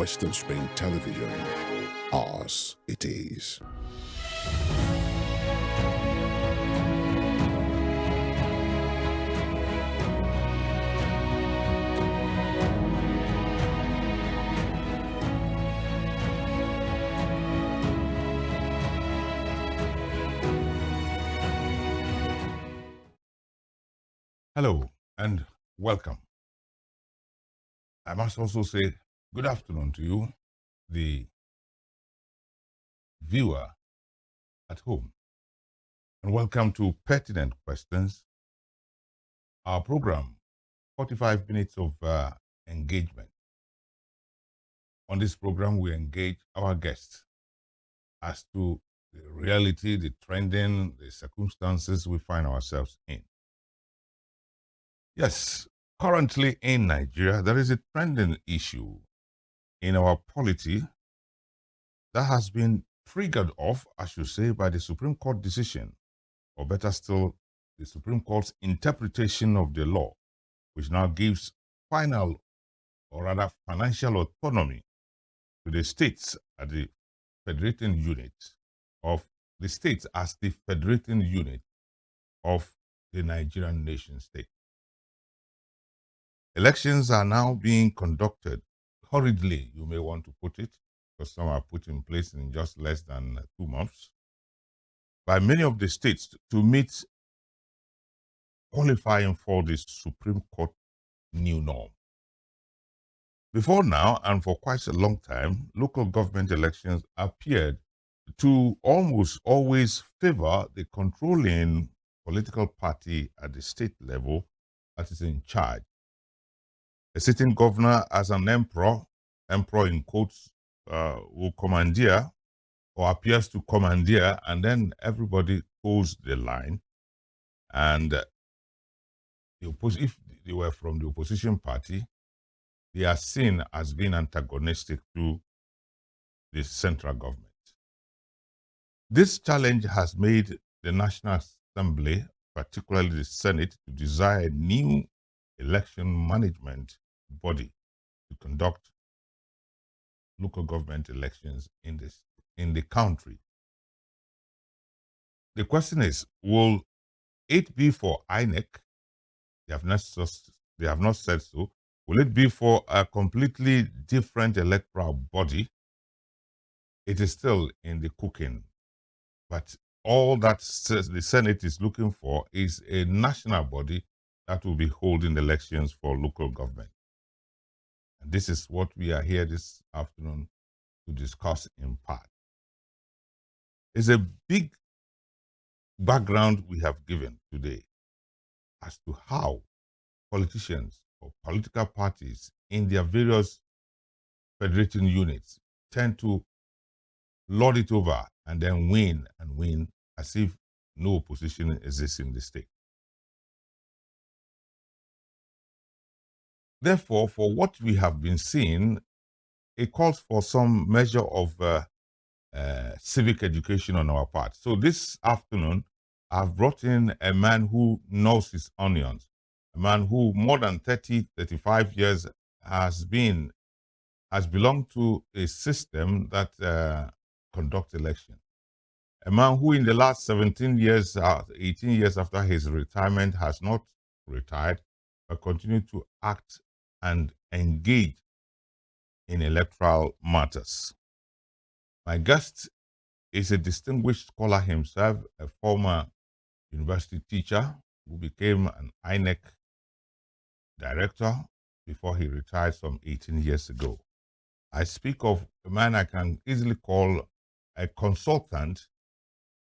Western Spring Television. Ours it is. Hello and welcome. I must also say good afternoon to you, the viewer at home, and welcome to Pertinent Questions, our program, 45 minutes of engagement. On this program, we engage our guests as to the reality, the trending, the circumstances we find ourselves in. Yes, currently in Nigeria, there is a trending issue in our polity that has been triggered off, I should say, by the Supreme Court decision, or better still, the Supreme Court's interpretation of the law, which now gives final, or rather financial autonomy to the states at the federating unit of the states as the federating unit of the Nigerian nation state. Elections are now being conducted hurriedly, you may want to put it, because some are put in place in just less than 2 months, by many of the states to meet qualifying for the Supreme Court new norm. Before now, and for quite a long time, local government elections appeared to almost always favor the controlling political party at the state level that is in charge. A sitting governor as an emperor in quotes, will commandeer or appears to commandeer, and then everybody holds the line. And if they were from the opposition party, they are seen as being antagonistic to the central government. This challenge has made the National Assembly, particularly the Senate, to desire a new election management body to conduct local government elections in the country. The question is, will it be for INEC? They have not said so. Will it be for a completely different electoral body? It is still in the cooking. But all that the Senate is looking for is a national body that will be holding elections for local government. And this is what we are here this afternoon to discuss in part. It's a big background we have given today as to how politicians or political parties in their various federating units tend to lord it over and then win and win as if no opposition exists in the state. Therefore, for what we have been seeing, it calls for some measure of civic education on our part. So this afternoon, I've brought in a man who knows his onions, a man who more than 30, 35 years has belonged to a system that conducts elections. A man who in the last 17 years, 18 years after his retirement has not retired, but continued to act and engage in electoral matters. My guest is a distinguished scholar himself, a former university teacher who became an INEC director before he retired some 18 years ago. I speak of a man I can easily call a consultant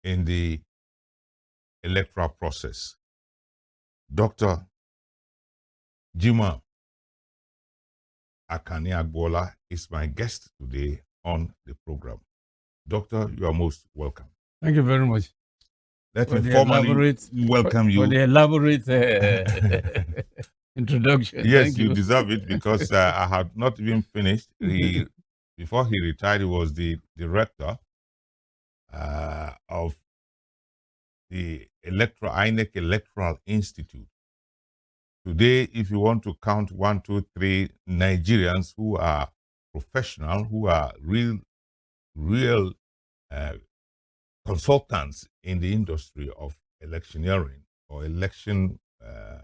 in the electoral process. Dr. Jimoh Akanni Agboola is my guest today on the program. Doctor, you are most welcome. Thank you very much. Let me formally welcome you. For the elaborate introduction. Yes, Thank you deserve it because I had not even finished. Before he retired, he was the director of the INEC Electoral Institute. Today, if you want to count 1, 2, 3 Nigerians who are professionals who are real uh, consultants in the industry of electioneering or election, the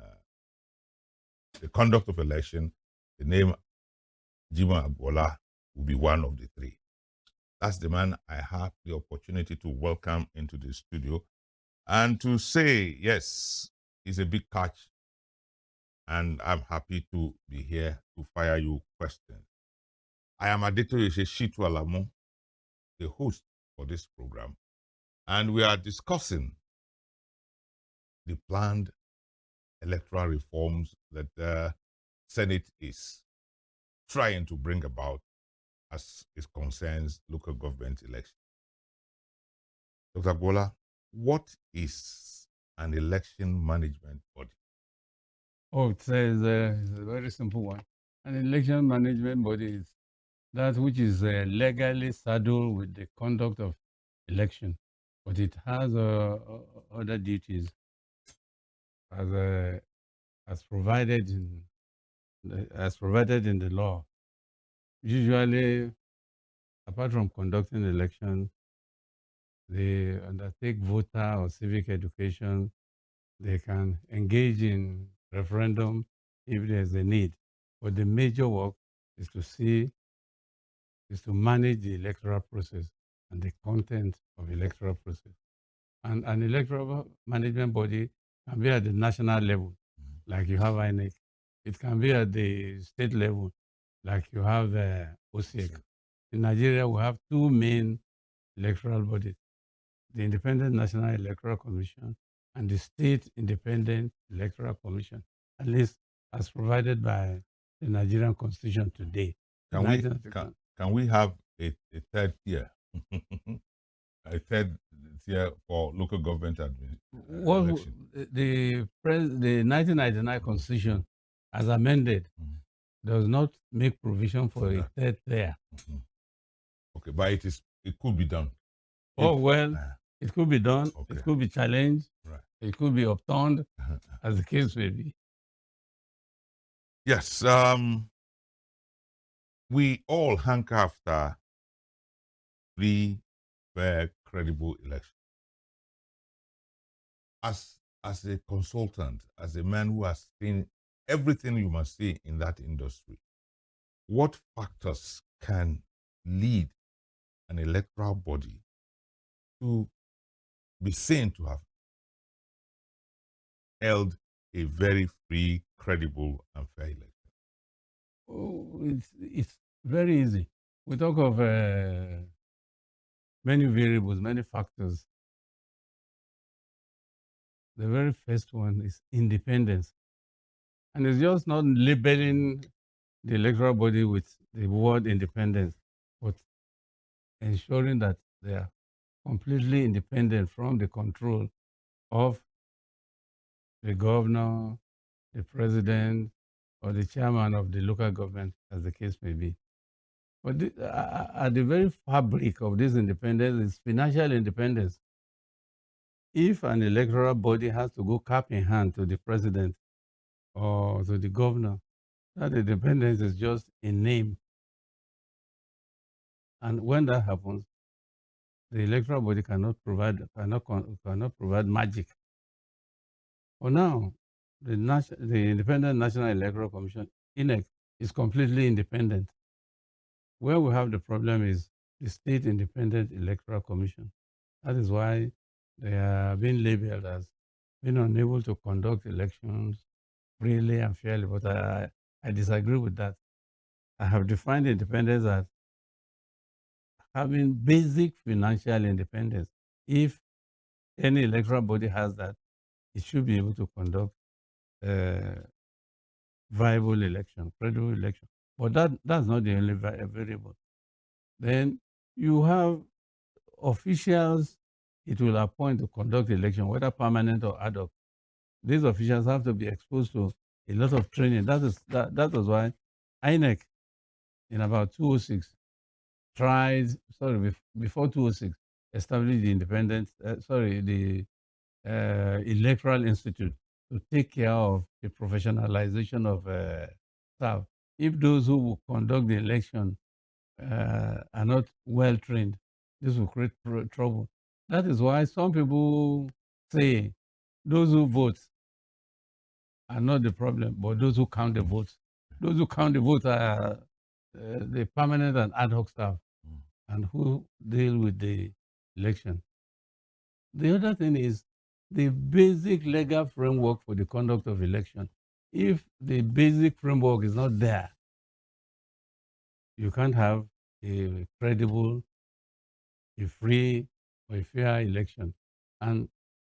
conduct of election. The name Jimoh Agboola will be one of the three. That's the man I have the opportunity to welcome into the studio and to say, yes, it's a big catch. And I'm happy to be here to fire you questions. I am Adetoyese SHITTU-ALAMU, the host for this program. And we are discussing the planned electoral reforms that the Senate is trying to bring about as it concerns local government elections. Dr. Agboola, what is an election management body? Oh, it's a very simple one. An election management body is that which is legally saddled with the conduct of election, but it has other duties as as provided in as provided in the law. Usually, apart from conducting election, they undertake voter or civic education. They can engage in referendum if there's a need. But the major work is to manage the electoral process and the content of electoral process. And an electoral management body can be at the national level, like you have INEC. It can be at the state level, like you have OSEC. In Nigeria, we have two main electoral bodies, the Independent National Electoral Commission and the State Independent Electoral Commission, at least as provided by the Nigerian Constitution today. Can we have a third tier? A third tier for local government election? The 1999 Constitution, as amended, does not make provision for a third tier. Okay, but it could be done. Oh, well, it could be done. Okay. It could be challenged. Right. It could be upturned, as the case may be. Yes, we all hanker after free, fair, credible election. As a consultant, as a man who has seen everything you must see in that industry, what factors can lead an electoral body to be seen to have held a very free, credible, and fair election? Oh, it's very easy. We talk of many variables, many factors. The very first one is independence. And it's just not labeling the electoral body with the word independence, but ensuring that they are completely independent from the control of the governor, the president, or the chairman of the local government, as the case may be. But at the very fabric of this independence is financial independence. If an electoral body has to go cap in hand to the president or to the governor, that independence is just a name. And when that happens, the electoral body cannot provide magic. For now, the Independent National Electoral Commission, INEC, is completely independent. Where we have the problem is the State Independent Electoral Commission. That is why they are being labeled as being unable to conduct elections freely and fairly. But I disagree with that. I have defined independence as having basic financial independence. If any electoral body has that, it should be able to conduct viable election, credible election. But that's not the only variable. Then you have officials it will appoint to conduct election, whether permanent or ad hoc. These officials have to be exposed to a lot of training. That was why INEC in about 2006 before 2006, established the the Electoral Institute to take care of the professionalization of staff. If those who will conduct the election are not well trained, this will create trouble. That is why some people say those who vote are not the problem, but those who count the votes. Those who count the votes are the permanent and ad hoc staff, and who deal with the election. The other thing is the basic legal framework for the conduct of election. If the basic framework is not there, you can't have a credible, a free, or a fair election. And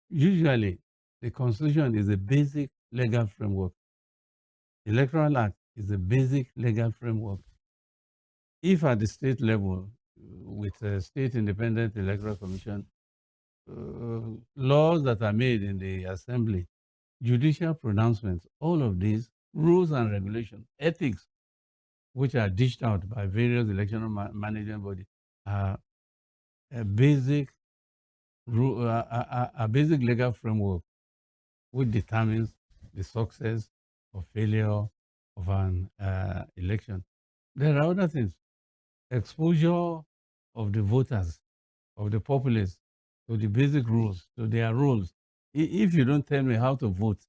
usually, the Constitution is a basic legal framework. Electoral Act is a basic legal framework. If at the state level, with a state independent electoral commission, laws that are made in the assembly, judicial pronouncements, all of these rules and regulations, ethics, which are dished out by various electoral management bodies, are a basic a basic legal framework which determines the success or failure of an election. There are other things. Exposure of the voters, of the populace, to the basic rules, to their rules. If you don't tell me how to vote,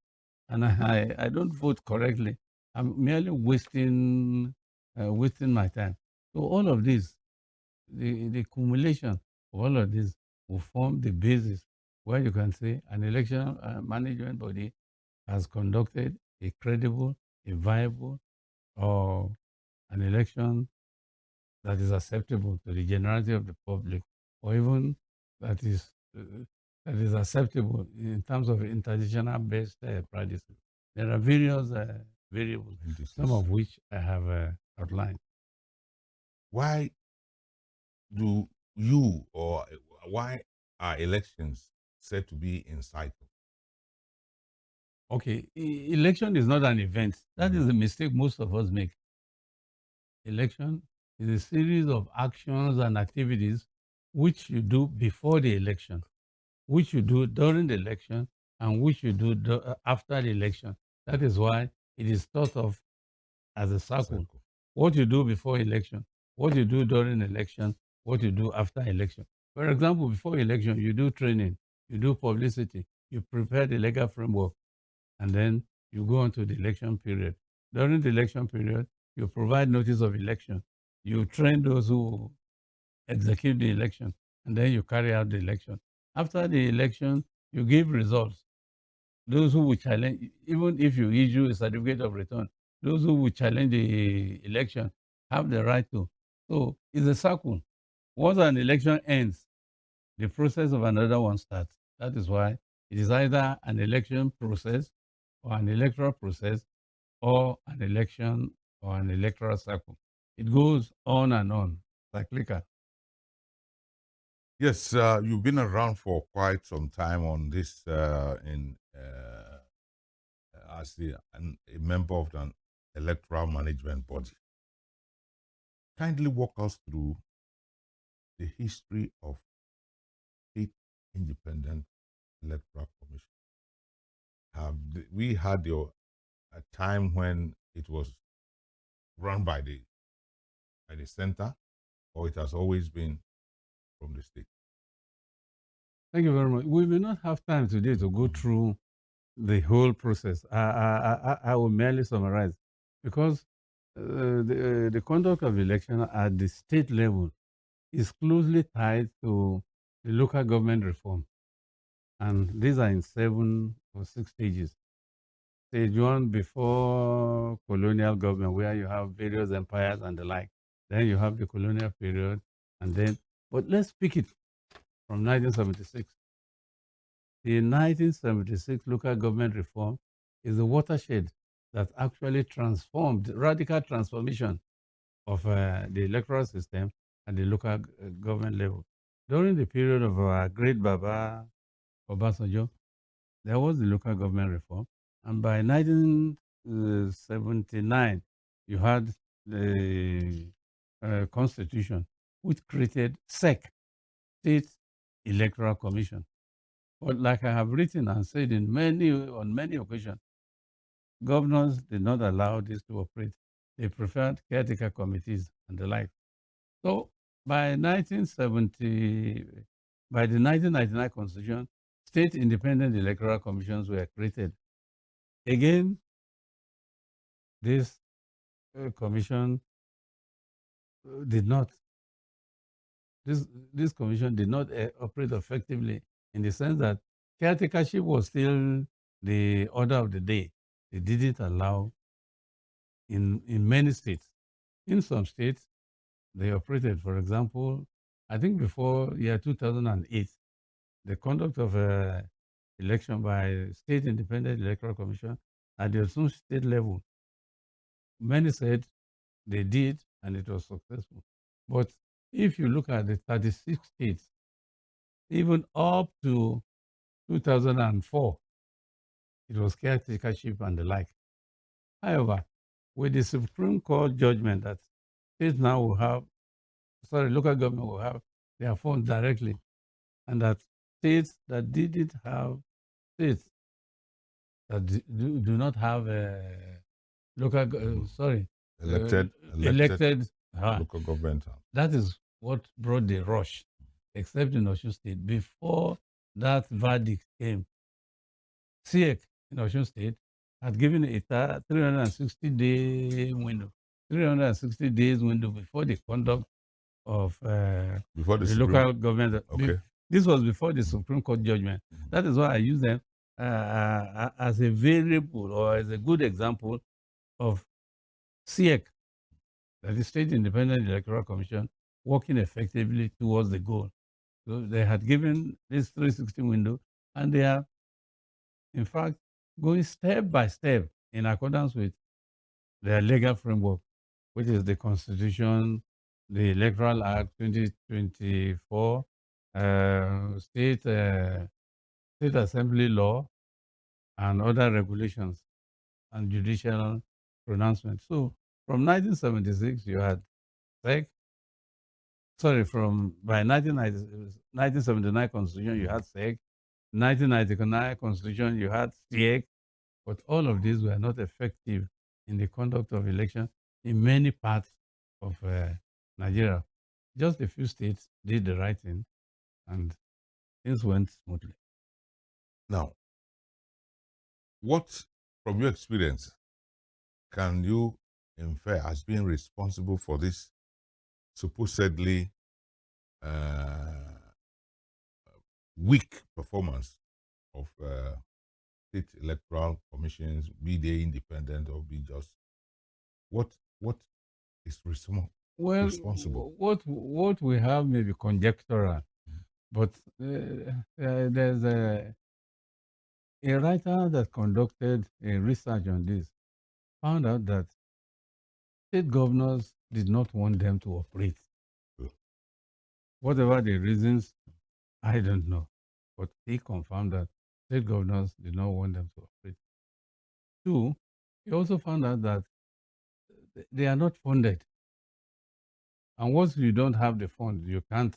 and I don't vote correctly, I'm merely wasting my time. So all of this, the accumulation of all of this will form the basis where you can say an election management body has conducted a credible, a viable, or an election that is acceptable to the generality of the public, or even that is uh, that is acceptable in terms of international based practices. There are various variables, some of which I have outlined. Why do you or why are elections said to be in cycle? Okay, election is not an event. That is a mistake most of us make. Election is a series of actions and activities which you do before the election, which you do during the election, and which you do after the election. That is why it is thought of as a circle. What you do before election, what you do during election, what you do after election. For example, before election, you do training, you do publicity, you prepare the legal framework, and then you go on to the election period. During the election period, you provide notice of election. You train those who execute the election, and then you carry out the election. After the election, you give results. Those who will challenge, even if you issue a certificate of return, those who will challenge the election have the right to. So it's a circle. Once an election ends, the process of another one starts. That is why it is either an election process or an electoral process or an election or an electoral cycle. It goes on and on, cyclical. Yes, you've been around for quite some time on this as a member of an electoral management body. Kindly walk us through the history of state independent electoral commission. We had a time when it was run by the center, or it has always been from the state? Thank you very much. We may not have time today to go through the whole process. I will merely summarize because the conduct of election at the state level is closely tied to the local government reform. And these are in 7 or 6 stages. Stage one before colonial government, where you have various empires and the like. Then you have the colonial period, and then, but let's pick it from 1976. The 1976 local government reform is the watershed that actually transformed, radical transformation of the electoral system at the local government level. During the period of our great Baba Obasanjo, there was the local government reform. And by 1979, you had the constitution, which created SEC, State Electoral Commission. But like I have written and said on many occasions, governors did not allow this to operate. They preferred caretaker committees and the like. So by 1970, by the 1999 Constitution, state independent electoral commissions were created. Again, this commission did not, this, this commission did not operate effectively in the sense that caretakership was still the order of the day. They didn't allow in many states. In some states, they operated. For example, I think before year 2008, the conduct of election by state independent electoral commission at the Osun state level, many said they did and it was successful. But if you look at the 36 states, even up to 2004, it was caretakership and the like. However, with the Supreme Court judgment that states now will have, local government will have their funds directly, and that states that didn't have, states that do not have local, Elected elected, local government. that is what brought the rush, except in Osun State. Before that verdict came, SIEC in Osun State had given a 360-day window, 360 days window before the conduct of Before the the Supreme. local government. Okay. This was before the Supreme Court judgment. That is why I use them as a variable or as a good example of SIEC, that is State Independent Electoral Commission, working effectively towards the goal. So they had given this 360 window, and they are, in fact, going step by step in accordance with their legal framework, which is the Constitution, the Electoral Act 2024, State Assembly law, and other regulations and judicial pronouncements. So from 1976, you had SEC. By 1979 Constitution, you had SEC. 1999 Constitution, you had SIEC. But all of these were not effective in the conduct of election in many parts of Nigeria. Just a few states did the right thing, and things went smoothly. Now, what, from your experience, can you infer as being responsible for this supposedly weak performance of state electoral commissions, be they independent or be just? What is responsible? What we have may be conjectural, but there's a writer that conducted a research on this found out that state governors did not want them to operate. Whatever the reasons, I don't know. But he confirmed that state governors did not want them to operate. Two, he also found out that they are not funded. And once you don't have the funds, you can't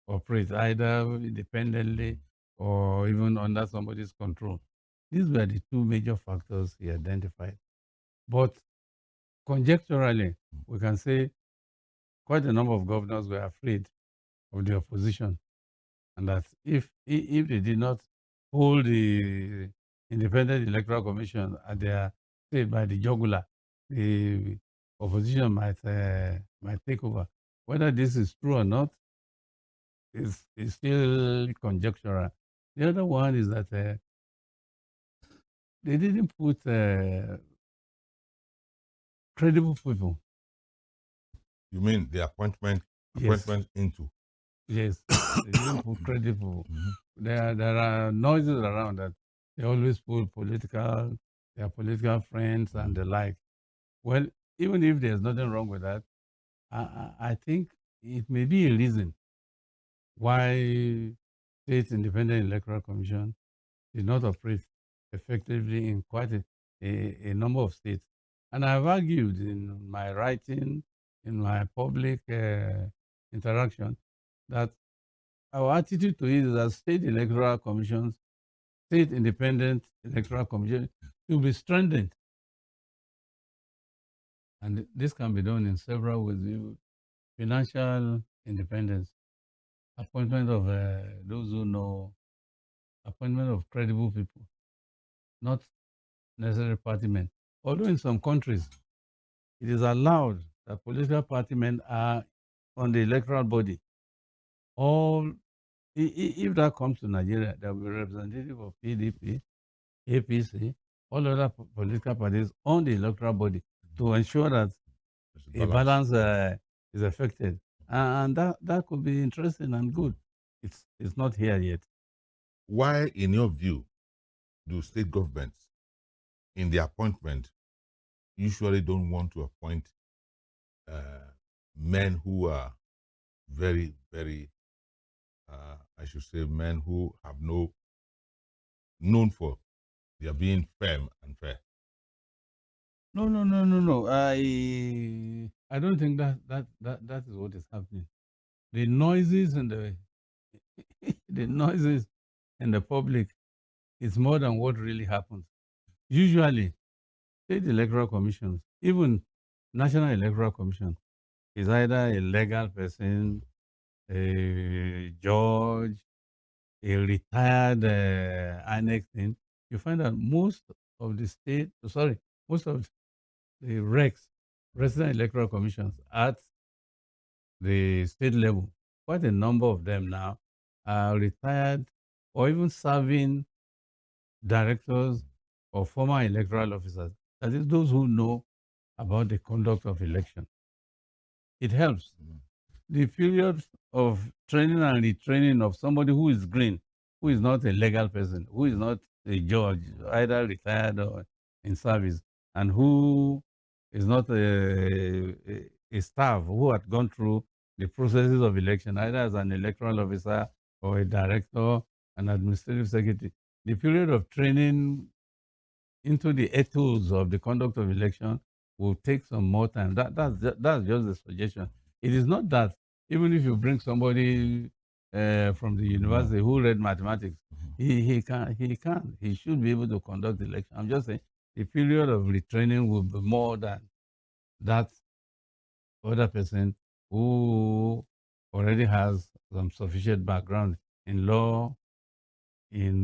operate either independently or even under somebody's control. These were the two major factors he identified. But conjecturally, we can say quite a number of governors were afraid of the opposition, and that if they did not hold the Independent Electoral Commission at their state by the jugular, the opposition might take over. Whether this is true or not is still conjectural. The other one is that they didn't put credible people. You mean the appointment into? Yes, they didn't put credible. There are noises around that they always put their political friends and the like. Well, even if there's nothing wrong with that, I think it may be a reason why State Independent Electoral Commission did not operate effectively in quite a number of states. And I've argued in my writing, in my public interaction, that our attitude to it is that state electoral commissions, state independent electoral commission, to be strengthened. And this can be done in several ways. financial independence, appointment of those who know, appointment of credible people, not necessarily party men. Although in some countries, it is allowed that political party men are on the electoral body. All, if that comes to Nigeria, there will be representative of PDP, APC, all other political parties on the electoral body to ensure that There's a balance is affected. And that could be interesting and good. It's not here yet. Why, in your view, do state governments in the appointment usually don't want to appoint men who are very, very, I should say, men who have known for their being firm and fair? No. I don't think that is what is happening. The noises and the noises in the public is more than what really happens. Usually, state electoral commissions, even National Electoral Commission, is either a legal person, a judge, a retired annex thing. You find that most of the most of the RECs, Resident Electoral Commissions at the state level, quite a number of them now are retired or even serving directors or former electoral officers. That is, those who know about the conduct of election. It helps. The period of training and retraining of somebody who is green, who is not a legal person, who is not a judge, either retired or in service, and who is not a staff who had gone through the processes of election, either as an electoral officer or a director, an administrative secretary. The period of training into the ethos of the conduct of election will take some more time. That's just a suggestion. It is not that even if you bring somebody from the university who read mathematics, he should be able to conduct the election. I'm just saying the period of retraining will be more than that other person who already has some sufficient background in law, in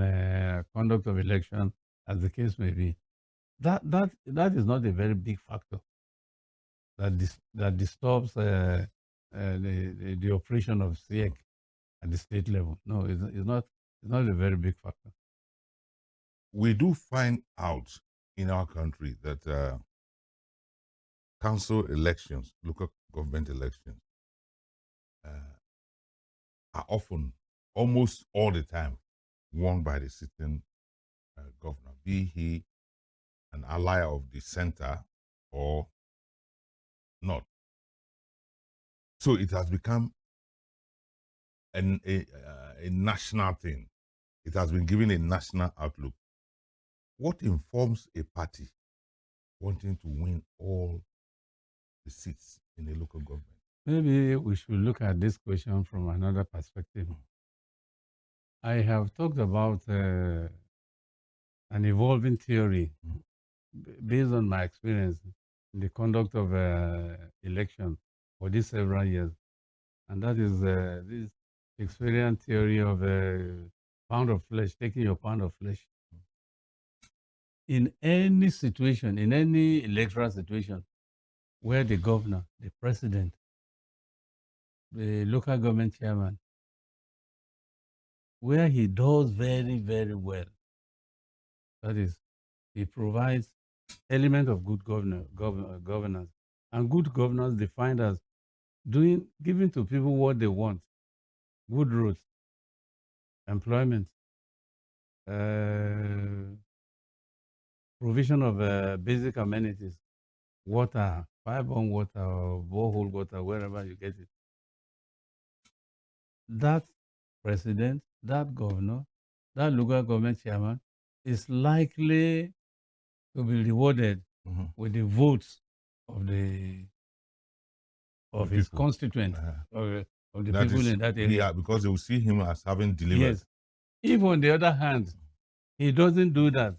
conduct of election, as the case may be. That is not a very big factor that disturbs the operation of SIEC at the state level. No, it's not a very big factor. We do find out in our country that council elections, local government elections, are often, almost all the time, won by the sitting governor, be he an ally of the center or not. So it has become a national thing. It has been given a national outlook. What informs a party wanting to win all the seats in a local government? Maybe we should look at this question from another perspective. I have talked about an evolving theory based on my experience in the conduct of election for these several years. And that is this Shakespearean theory of a pound of flesh, taking your pound of flesh. In any situation, in any electoral situation, where the governor, the president, the local government chairman, where he does very, very well, that is, he provides element of good governance. And good governance defined as giving to people what they want, good roads, employment, provision of basic amenities, water, pipe-borne water, or borehole water, wherever you get it. That president, that governor, that local government chairman is likely to be rewarded with the votes of his people. constituents, of the That people is, in that area. yeah, because they will see him as having delivered. Yes. If on the other hand, he doesn't do that,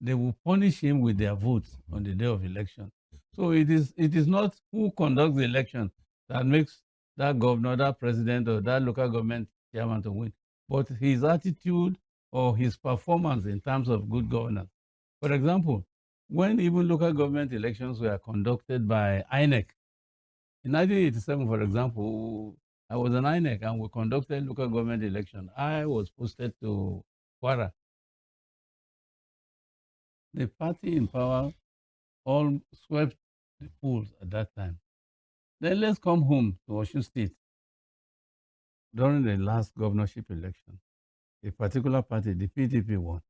they will punish him with their votes on the day of election. So it is not who conducts the election that makes that governor, that president, or that local government chairman to win, but his attitude or his performance in terms of good governance. For example, when even local government elections were conducted by INEC, in 1987, for example, I was an INEC and we conducted local government election. I was posted to Kwara. The party in power all swept the polls at that time. Then let's come home to Osun State. During the last governorship election, a particular party, the PDP, won.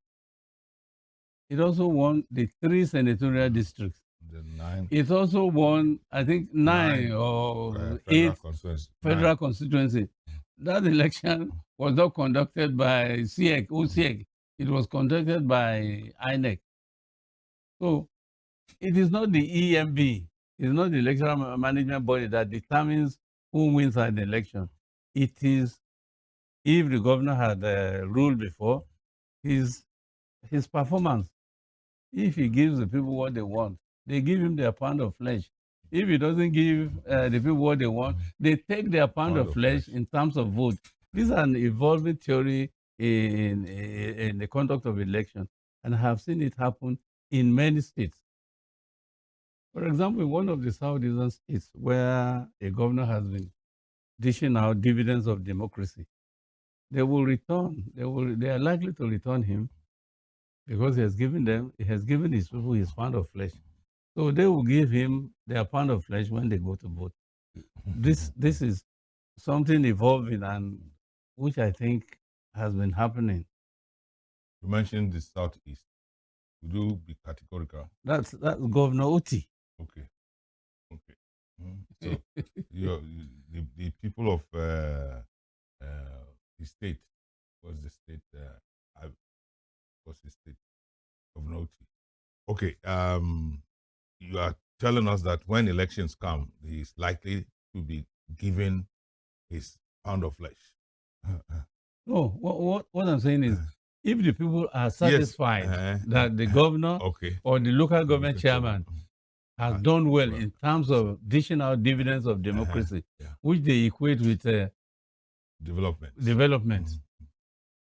It also won the 3 senatorial districts. The 9 It also won, I think, 9 or 8 federal constituency. That election was not conducted by CIEC, OCIEC. It was conducted by INEC. So it is not the EMB, it's not the electoral management body that determines who wins an election. It is, if the governor had ruled before, his performance. If he gives the people what they want, they give him their pound of flesh. If he doesn't give the people what they want, they take their pound of flesh in terms of vote. This is an evolving theory in the conduct of election, and I have seen it happen in many states. For example, in one of the southeastern states where a governor has been dishing out dividends of democracy, they are likely to return him because he has given his people his pound of flesh. So they will give him their pound of flesh when they go to vote. This is something evolving and which I think has been happening. You mentioned the Southeast. Would you be categorical? That's Governor Oti. Okay. So the people of the state, was the state, Governor Oti. Okay. You are telling us that when elections come, he is likely to be given his pound of flesh. No, what I'm saying is, if the people are satisfied that the governor or the local government chairman has done well in terms of dishing out dividends of democracy, which they equate with development,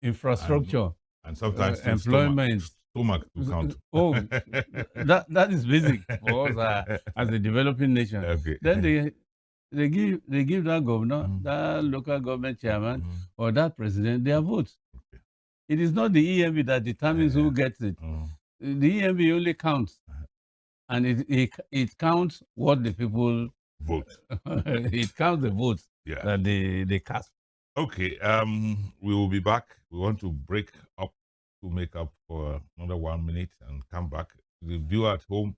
infrastructure, and sometimes employment, stomach to count. Oh, that is basic for us as a developing nation. Then they give that governor, that local government chairman, or that president their votes. It is not the EMB that determines who gets it. The EMB only counts, and it counts what the people vote. It counts the votes that they cast. Okay, we will be back. We want to break up to make up for another 1 minute and come back. The viewer at home,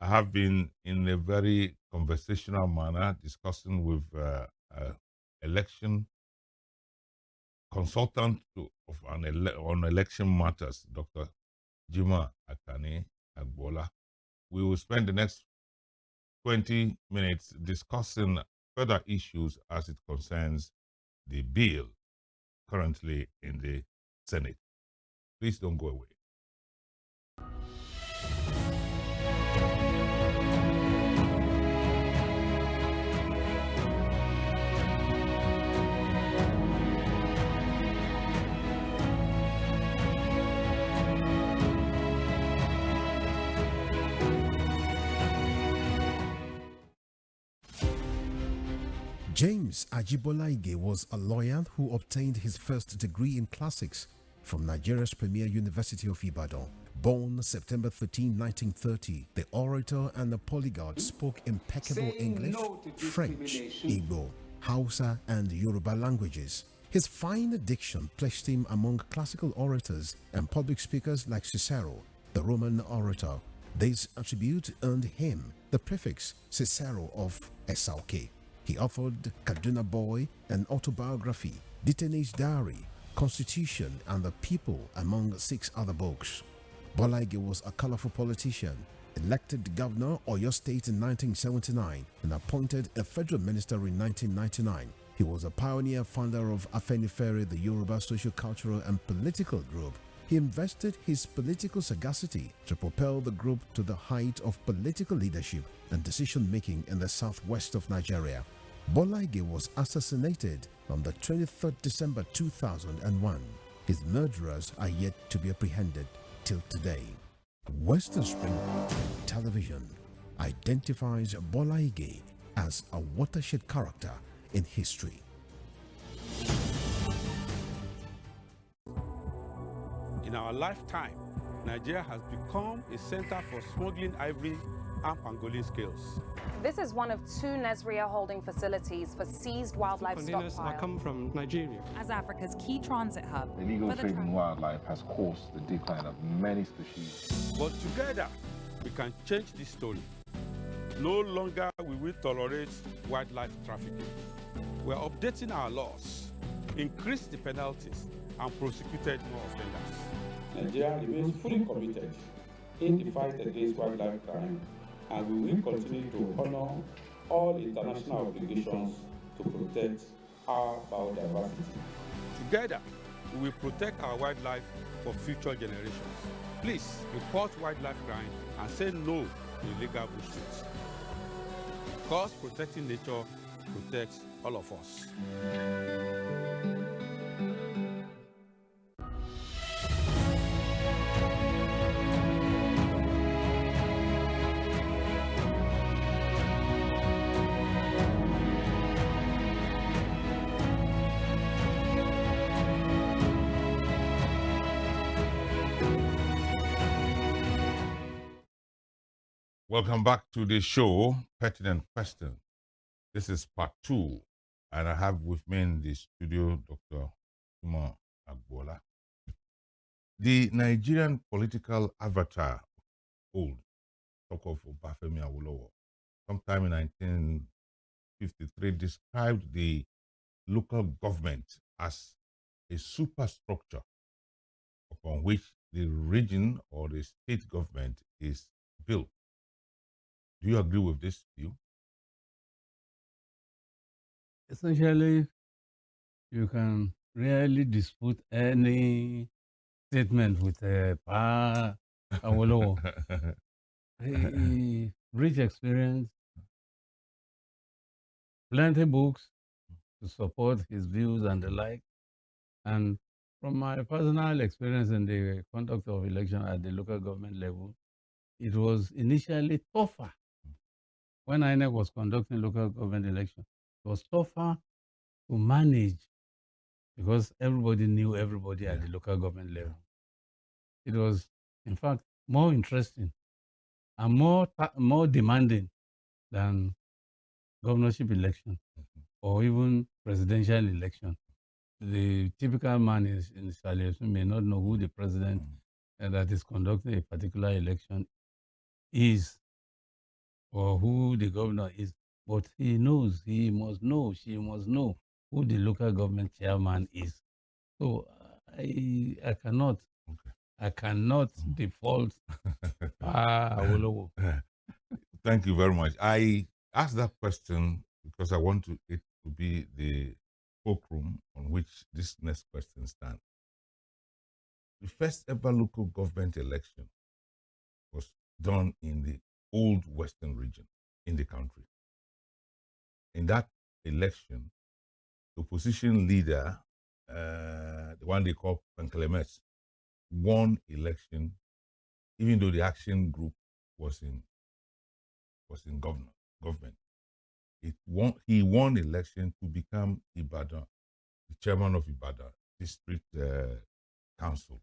I have been in a very conversational manner discussing with election consultant on election matters, Dr. Jimoh Akanni Agboola. We will spend the next 20 minutes discussing further issues as it concerns the bill currently in the Senate. Please don't go away. James Ajibolaige was a lawyer who obtained his first degree in classics from Nigeria's premier University of Ibadan. Born September 13, 1930, the orator and the polyglot spoke impeccable English, French, Igbo, Hausa, and Yoruba languages. His fine diction placed him among classical orators and public speakers like Cicero, the Roman orator. This attribute earned him the prefix Cicero of SLK. He authored Kaduna Boy, an autobiography, Detainee's Diary, Constitution, and The People, among 6 other books. Bolaige was a colorful politician, elected governor of Oyo State in 1979 and appointed a federal minister in 1999. He was a pioneer founder of Afenifere, the Yoruba social, cultural, and political group. He invested his political sagacity to propel the group to the height of political leadership and decision-making in the southwest of Nigeria. Bola Ige was assassinated on the 23rd December 2001. His murderers are yet to be apprehended till today. Western Spring Television identifies Bola Ige as a watershed character in history. In our lifetime, Nigeria has become a center for smuggling ivory and pangolin scales. This is one of two Nesria holding facilities for seized wildlife Containers stockpile. are come from Nigeria. As Africa's key transit hub. Illegal trade in wildlife has caused the decline of many species. But together, we can change this story. No longer will we tolerate wildlife trafficking. We're updating our laws, increased the penalties, and prosecuted more offenders. Nigeria remains fully committed in the fight against wildlife crime, and we will continue to honor all international obligations to protect our biodiversity. Together, we will protect our wildlife for future generations. Please report wildlife crime and say no to illegal bush trips. Because protecting nature protects all of us. Welcome back to the show, Pertinent Question. This is part 2, and I have with me in the studio Dr. Jimoh Agboola. The Nigerian political avatar, old, talk of Obafemi Awolowo, sometime in 1953, described the local government as a superstructure upon which the region or the state government is built. Do you agree with this view? Essentially, you can rarely dispute any statement with Pa Awolowo. Rich experience, plenty books to support his views and the like. And from my personal experience in the conduct of election at the local government level, it was initially tougher. When INEC was conducting local government election, it was tougher to manage because everybody knew everybody at the local government level. It was, in fact, more interesting and more demanding than governorship election or even presidential election. The typical man in Saleh may not know who the president that is conducting a particular election is, or who the governor is, but he knows, he must know, she must know who the local government chairman is. So I cannot default Awolowo. Thank you very much. I asked that question because I want it to be the fulcrum on which this next question stands. The first ever local government election was done in the old Western region in the country. In that election, the opposition leader, the one they call Penkelemes, won election, even though the action group was in government. He won election to become Ibadan, the chairman of Ibadan District Council.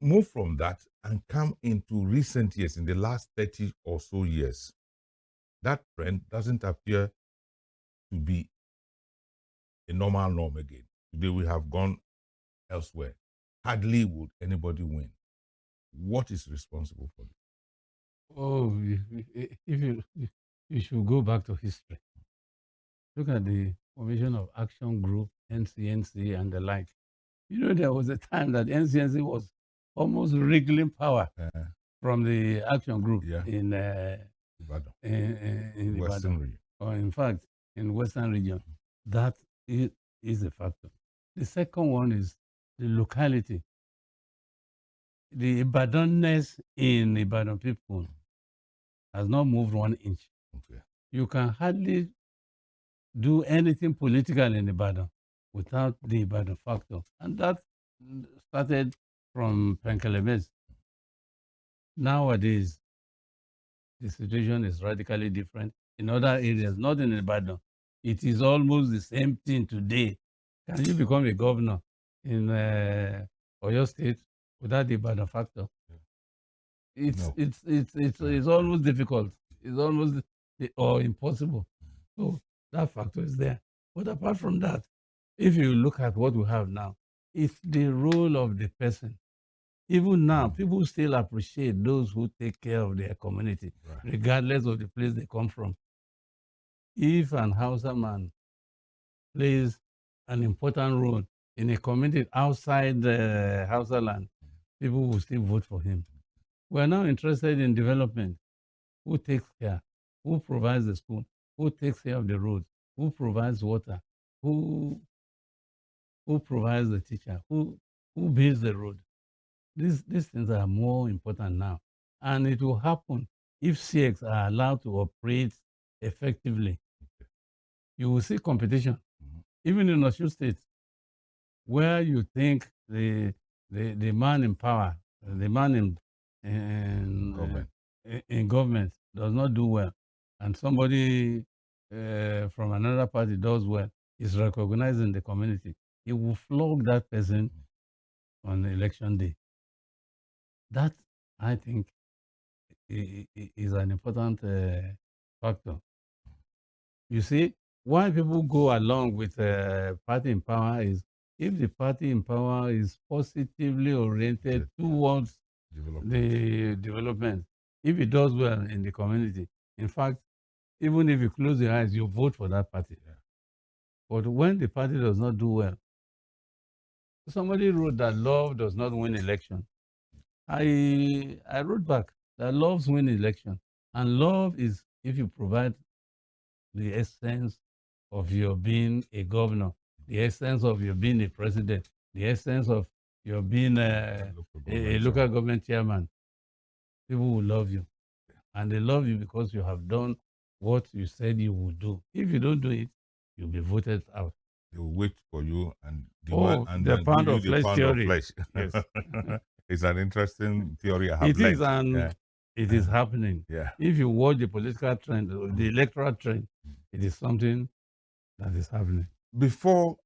Move from that and come into recent years, in the last 30 or so years. That trend doesn't appear to be a normal norm again. Today we have gone elsewhere. Hardly would anybody win. What is responsible for this? Oh, if you should go back to history. Look at the formation of Action Group, NCNC, and the like. You know, there was a time that NCNC was almost wriggling power from the Action Group in Ibadan. In Western Ibadan. region. Or in fact, in Western region. That is a factor. The second one is the locality. The Ibadanness in Ibadan people has not moved 1 inch. Okay. you can hardly do anything political in Ibadan without the Ibadan factor. And that started from Penkelemes. Nowadays, the situation is radically different in other areas, not in Ibadan. It is almost the same thing today. Can you become a governor in Oyo State without the Ibadan factor? No. It's almost difficult. It's almost or impossible. So that factor is there. But apart from that, if you look at what we have now, it's the role of the person. Even now, people still appreciate those who take care of their community, regardless of the place they come from. If an Hausa man plays an important role in a community outside the Hausa land, people will still vote for him. We are now interested in development. Who takes care? Who provides the school? Who takes care of the roads? Who provides water? Who provides the teacher? Who builds the road? These things are more important now. And it will happen if CX are allowed to operate effectively. You will see competition. Even in Osun State, where you think the man in power, the man in government does not do well, and somebody from another party does well, is recognized in the community, he will flog that person on election day. That, I think, is an important factor. You see, why people go along with party in power is if the party in power is positively oriented towards the development, if it does well in the community, in fact, even if you close your eyes, you vote for that party. But when the party does not do well, somebody wrote that love does not win election. I wrote back that loves win election. And love is if you provide the essence of your being a governor, the essence of your being a president, the essence of your being a local government chairman. People will love you. And they love you because you have done what you said you would do. If you don't do it, you'll be voted out. They will wait for you and Oh, and the then pound give of you the flesh pound theory. of flesh. Yes. It's an interesting theory I have It is, learned. and it is happening. Yeah. If you watch the political trend, or the electoral trend, it is something that is happening. Before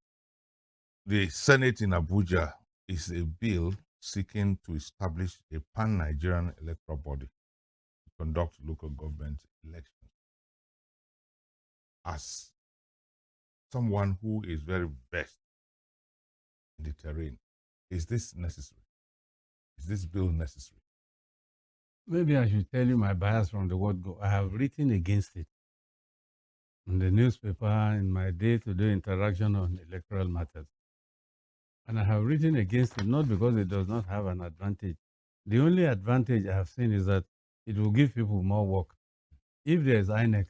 the Senate in Abuja is a bill seeking to establish a pan-Nigerian electoral body to conduct local government elections. As someone who is very versed in the terrain, is this necessary? Is this bill necessary? Maybe I should tell you my bias from the word go. I have written against it in the newspaper in my day-to-day interaction on electoral matters. And I have written against it not because it does not have an advantage. The only advantage I have seen is that it will give people more work. If there's INEC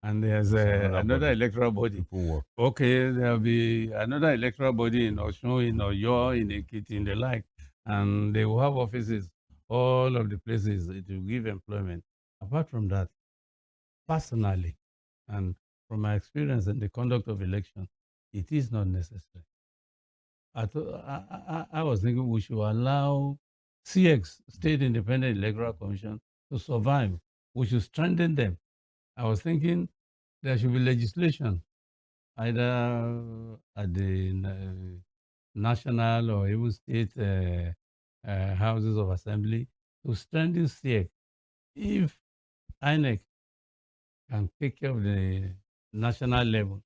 and there's another electoral body, okay, there'll be another electoral body in Osun, in Oyo, in Ekiti, in the like, and they will have offices all of the places. It will give employment. Apart from that, personally, and from my experience in the conduct of elections, it is not necessary. I was thinking we should allow CX, State Independent Electoral Commission, to survive. We should strengthen them. I was thinking there should be legislation, either at the national or even state houses of assembly, to strengthen CX. If INEC can take care of the national level,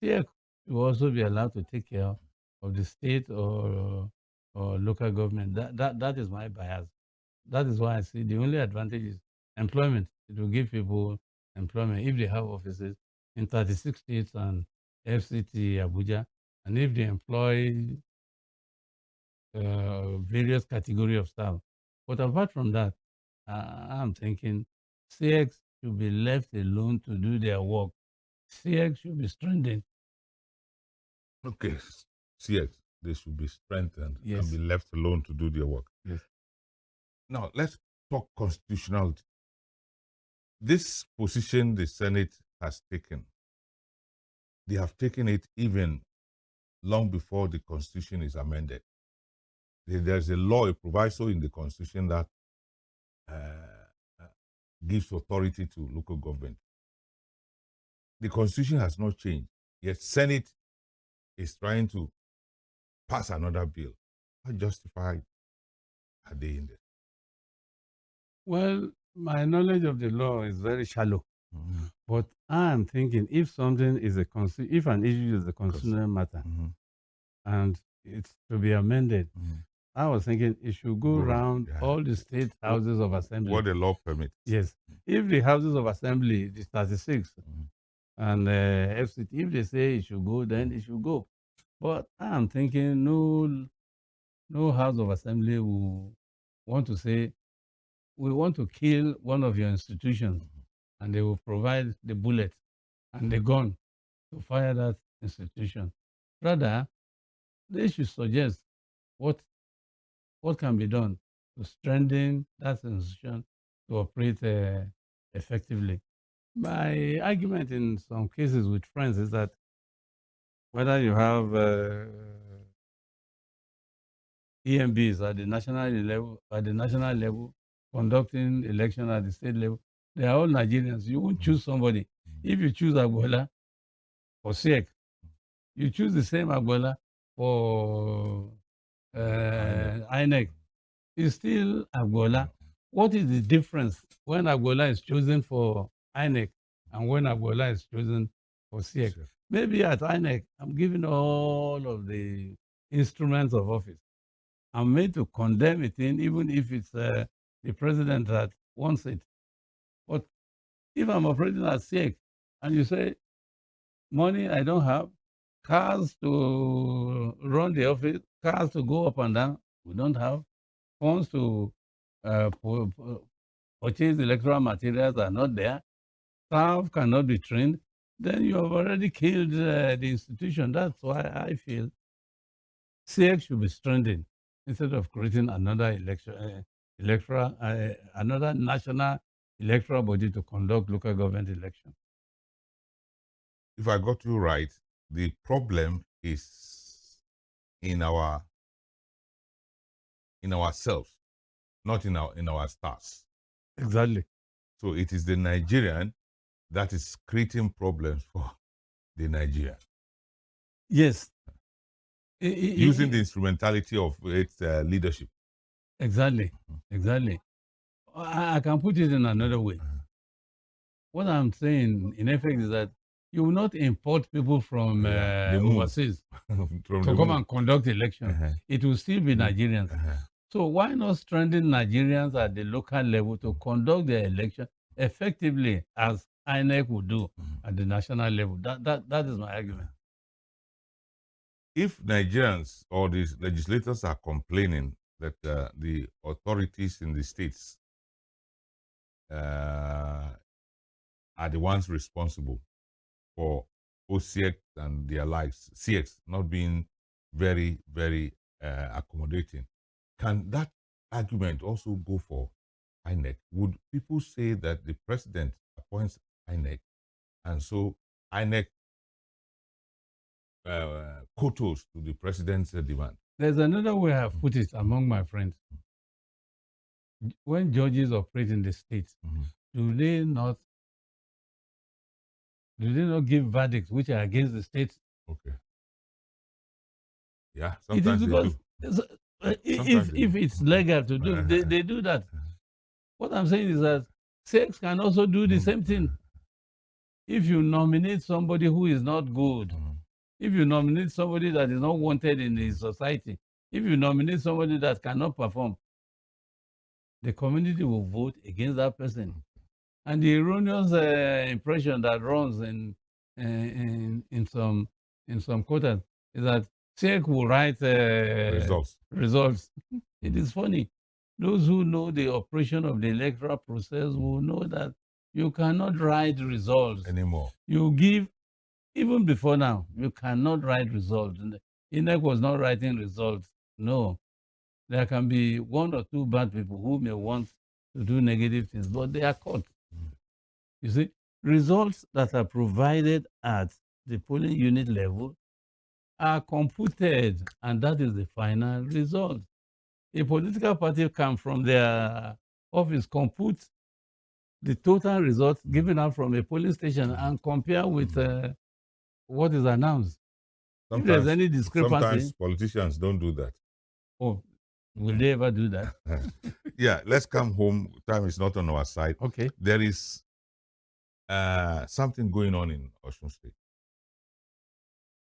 CX will also be allowed to take care of the state or local government. That is my bias. That is why I see the only advantage is employment. It will give people employment if they have offices in 36 states and FCT Abuja, and if they employ various category of staff. But apart from that, I'm thinking CX should be left alone to do their work. CX should be strengthened. Okay, CX, they should be strengthened Yes. and be left alone to do their work. Yes. Now, let's talk constitutionality. this position the Senate has taken, they have taken it even long before the Constitution is amended. There's a law, a proviso in the Constitution that gives authority to local government. The Constitution has not changed, yet Senate is trying to pass another bill. How justified are they in this? Well, my knowledge of the law is very shallow. But I'm thinking if something is if an issue is a constitutional matter and it's to be amended, I was thinking it should go around all the state houses of assembly. What the law permits. Yes. If the houses of assembly is 36 and FCT, if they say it should go, then it should go. But I'm thinking no house of assembly will want to say, we want to kill one of your institutions, and they will provide the bullet and the gun to fire that institution. Rather, they should suggest what can be done to strengthen that institution to operate effectively. My argument in some cases with friends is that whether you have EMBs at the national level, conducting election at the state level, they are all Nigerians. You won't choose somebody. If you choose Agboola for SEC, you choose the same Agboola for INEC. It's still Agboola. What is the difference when Agboola is chosen for INEC and when Agboola is chosen for SEC? Maybe at INEC, I'm giving all of the instruments of office. I'm made to condemn it in, even if it's the president that wants it. But if I'm operating at SEC and you say, money I don't have, cars to run the office, cars to go up and down, we don't have, funds to purchase electoral materials are not there, staff cannot be trained, then you have already killed the institution. That's why I feel SEC should be strengthened instead of creating another another national electoral body to conduct local government elections. If I got you right, the problem is in ourselves, not in our stars. Exactly. So it is the Nigerian that is creating problems for the Nigerian. Yes. Using the instrumentality of its leadership. Exactly. Exactly. I can put it in another way. What I'm saying, in effect, is that you will not import people from overseas to come and conduct elections. It will still be Nigerians. So why not strengthen Nigerians at the local level to conduct their election effectively as INEC would do at the national level? That is my argument. If Nigerians or the legislators are complaining that the authorities in the states are the ones responsible for OCX and their lives, CX not being very, very accommodating, can that argument also go for INEC? Would people say that the president appoints INEC and so INEC kowtows to the president's demand? There's another way I've put it among my friends. When judges operate in the states, do they not give verdicts which are against the state? Okay. Yeah, sometimes it is because they do. If it's legal to do, they do that. What I'm saying is that sex can also do the same thing. If you nominate somebody who is not good, if you nominate somebody that is not wanted in the society, if you nominate somebody that cannot perform, the community will vote against that person. And the erroneous impression that runs in some quarters is that SEC will write results. It is funny. Those who know the operation of the electoral process will know that you cannot write results anymore. You give, even before now, you cannot write results. INEC was not writing results. No. There can be one or two bad people who may want to do negative things, but they are caught. You see, results that are provided at the polling unit level are computed, and that is the final result. A political party can, from their office, compute the total results given out from a polling station and compare with what is announced. If there's any discrepancy, sometimes politicians don't do that. oh, will they ever do that? Yeah, let's come home. Time is not on our side. Okay. There is something going on in Osun State.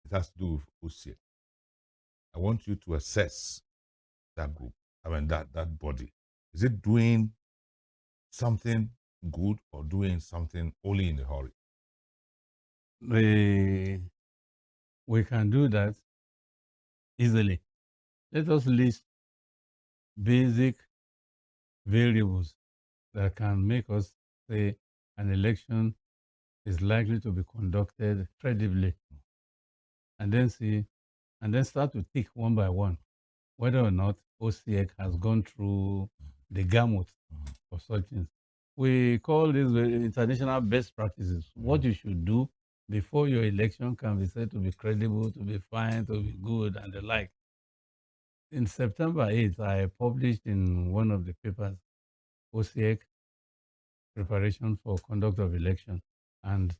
It has to do with OCA. I want you to assess that group. I mean, that body. Is it doing something good or doing something only in a hurry? We can do that easily. Let us list basic variables that can make us say an election is likely to be conducted credibly, and then start to tick one by one whether or not OCEC has gone through the gamut of such things. We call these international best practices. What you should do before your election can be said to be credible, to be fine, to be good, and the like. In September 8th, I published in one of the papers OCEC preparation for conduct of election, and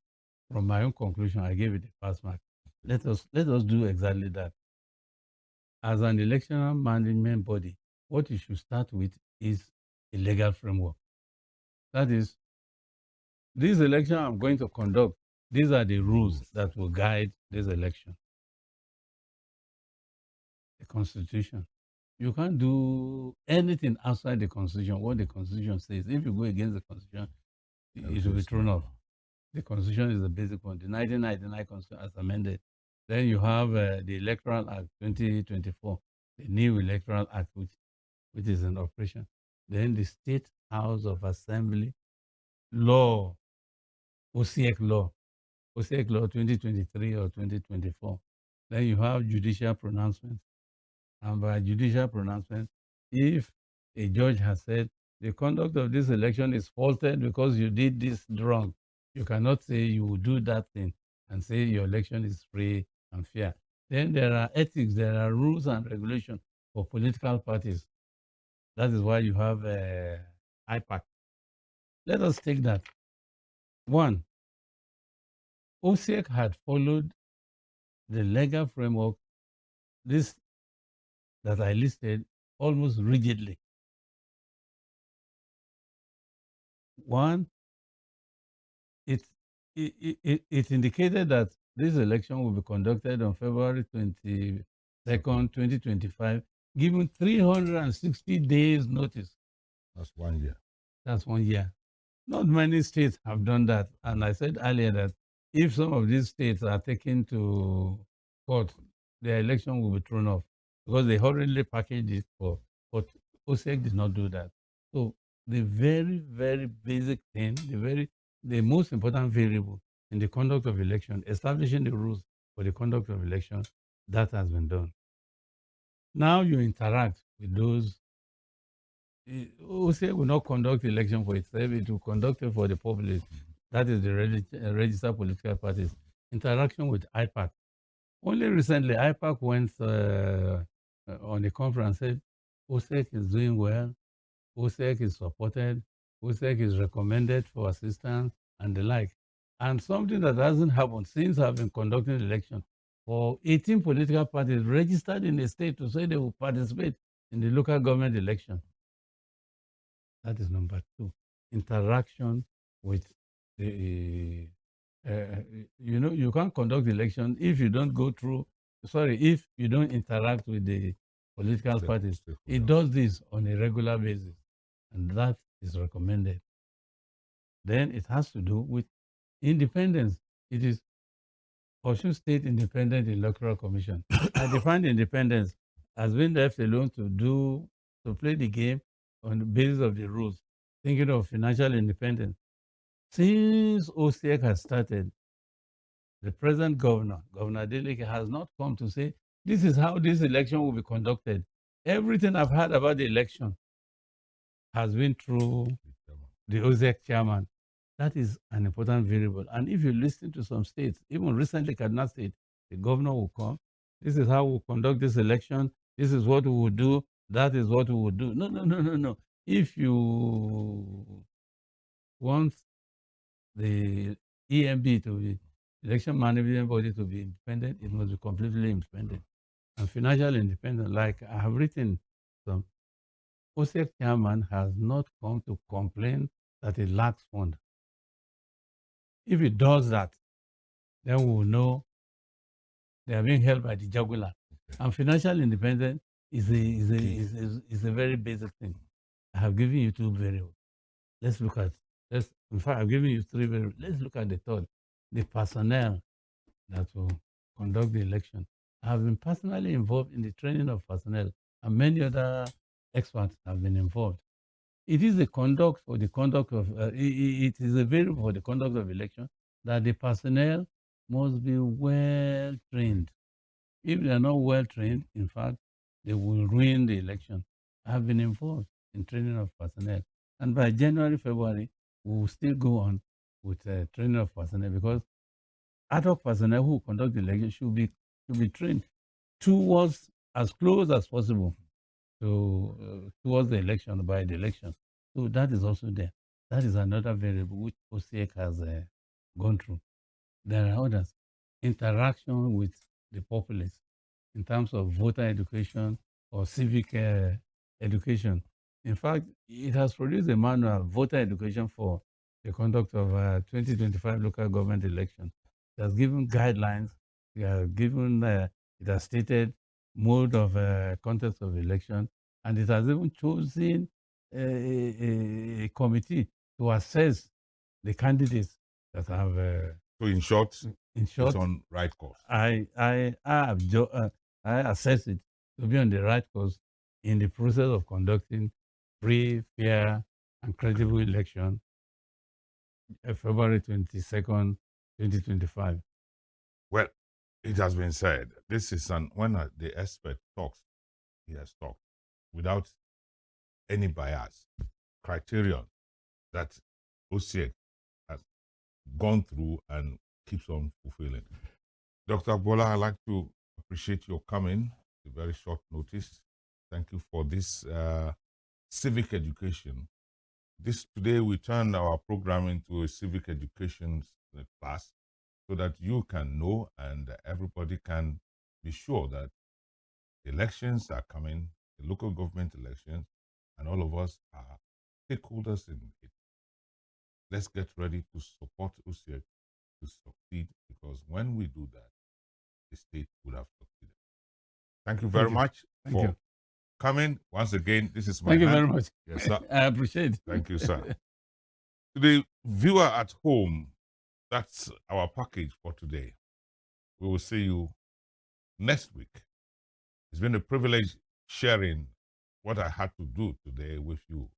from my own conclusion, I gave it a pass mark. Let us do exactly that. As an electoral management body, what you should start with is a legal framework. That is, this election I'm going to conduct, these are the rules that will guide this election. The Constitution. You can't do anything outside the Constitution, what the Constitution says. If you go against the Constitution, it will be thrown off. The Constitution is the basic one. The 1999 Constitution as amended. Then you have the Electoral Act 2024, the new Electoral Act, which is in operation. Then the State House of Assembly law, OCEC law 2023 or 2024. Then you have judicial pronouncement. And by judicial pronouncement, if a judge has said the conduct of this election is faulted because you did this wrong, you cannot say you will do that thing and say your election is free and fair. Then there are ethics, there are rules and regulations for political parties. That is why you have IPAC. Let us take that. One, OCEC had followed the legal framework, this that I listed, almost rigidly. One, it indicated that this election will be conducted on February 22nd, 2025, given 360 days notice. That's 1 year. That's 1 year. Not many states have done that. And I said earlier that if some of these states are taken to court, their election will be thrown off because they hurriedly packaged it but OSEC did not do that. So the very, very basic thing, the most important variable in the conduct of election, establishing the rules for the conduct of election, that has been done. Now you interact with those. OCEC will not conduct election for itself, it will conduct it for the public. That is the registered political parties. Interaction with IPAC. Only recently, IPAC went on a conference and said, OCEC is doing well, OCEC is supported, OCEC is recommended for assistance and the like. And something that hasn't happened since I've been conducting the election, for 18 political parties registered in the state to say they will participate in the local government election. That is number two. Interaction with the, you can't conduct the election if you don't if you don't interact with the political parties. It does this on a regular basis, and that is recommended. Then it has to do with independence. It is Osun State Independent Electoral Commission. I define independence as being left alone to play the game on the basis of the rules, thinking of financial independence. Since OCEC has started, the present governor, Governor Adeleke, has not come to say, this is how this election will be conducted. Everything I've heard about the election has been through the OCEC chairman. That is an important variable. And if you listen to some states, even recently Kaduna State, the governor will come. This is how we'll conduct this election. This is what we will do. That is what we will do. No, no, no, no, no. If you want the EMB to be, election management body to be independent, it must be completely independent and financially independent. Like I have written, some OSEC chairman has not come to complain that it lacks fund. If it does that, then we will know they are being held by the jugular. And financial independence is a very basic thing. I have given you two variables. Let's look at, in fact, I've given you three variables. Let's look at the third, the personnel that will conduct the election. I have been personally involved in the training of personnel, and many other experts have been involved. It is a conduct for the conduct of, it is a variable for the conduct of election that the personnel must be well trained. If they are not well trained, in fact, they will ruin the election. I have been involved in training of personnel. And by January, February, we will still go on with training of personnel because ad hoc personnel who conduct the election should be trained towards as close as possible to towards the election, by the election. So that is also there. That is another variable which OSEC has gone through. There are others. Interaction with the populace in terms of voter education or civic education. In fact, it has produced a manual, voter education for the conduct of 2025 local government election. It has given guidelines. It has given, it has stated mode of contest of election, and it has even chosen a committee to assess the candidates that have. So in short, It's on right course. I assess it to be on the right course in the process of conducting free, fair, and credible election February 22nd, 2025. Well, it has been said. This is when the expert talks, he has talked without any bias, criterion that OSEC has gone through and keeps on fulfilling. Dr. Agboola, I'd like to appreciate your coming at a very short notice. Thank you for this civic education. Today we turned our program into a civic education class so that you can know and everybody can be sure that elections are coming, the local government elections, and all of us are stakeholders in it. Let's get ready to support OSEC to succeed, because when we do that, the state would have succeeded. Thank you very much for coming. Once again, this is my Thank you hand. very much. Yes, sir. I appreciate it. Thank you, sir. To the viewer at home, that's our package for today. We will see you next week. It's been a privilege sharing what I had to do today with you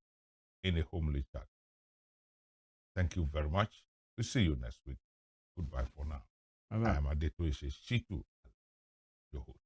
in a homely chat. Thank you very much. We'll see you next week. Goodbye for now. Bye-bye. I am Adetoyese, SHITTU, your host.